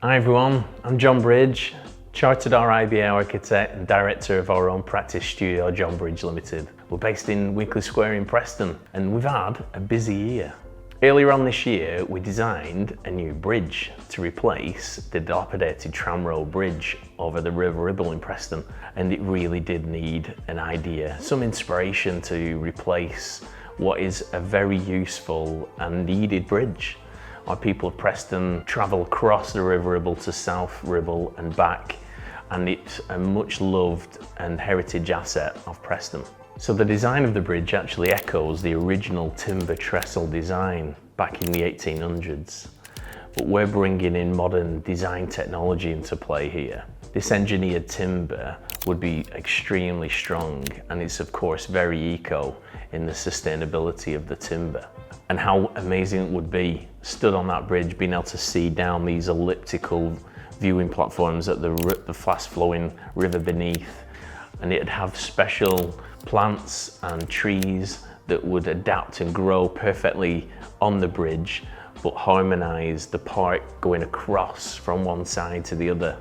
Hi everyone, I'm John Bridge, Chartered RIBA Architect and Director of our own practice studio, John Bridge Limited. We're based in Weekly Square in Preston and we've had a busy year. Earlier on this year, we designed a new bridge to replace the dilapidated Tram Road Bridge over the River Ribble in Preston, and it really did need an idea, some inspiration to replace what is a very useful and needed bridge. Our people of Preston travel across the River Ribble to South Ribble and back, and it's a much loved and heritage asset of Preston. So the design of the bridge actually echoes the original timber trestle design back in the 1800s. But we're bringing in modern design technology into play here. This engineered timber would be extremely strong, and it's of course very eco in the sustainability of the timber. And how amazing it would be, stood on that bridge, being able to see down these elliptical viewing platforms at the fast flowing river beneath. And it'd have special plants and trees that would adapt and grow perfectly on the bridge, but harmonise the park going across from one side to the other.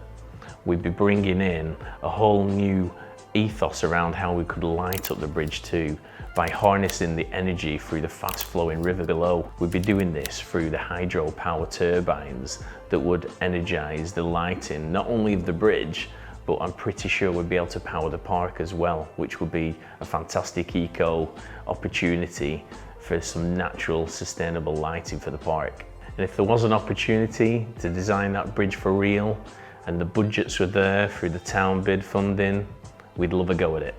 We'd be bringing in a whole new ethos around how we could light up the bridge too, by harnessing the energy through the fast flowing river below. We'd be doing this through the hydro power turbines that would energise the lighting, not only of the bridge, but I'm pretty sure we'd be able to power the park as well, which would be a fantastic eco opportunity for some natural sustainable lighting for the park. And if there was an opportunity to design that bridge for real and the budgets were there through the town bid funding, we'd love a go at it.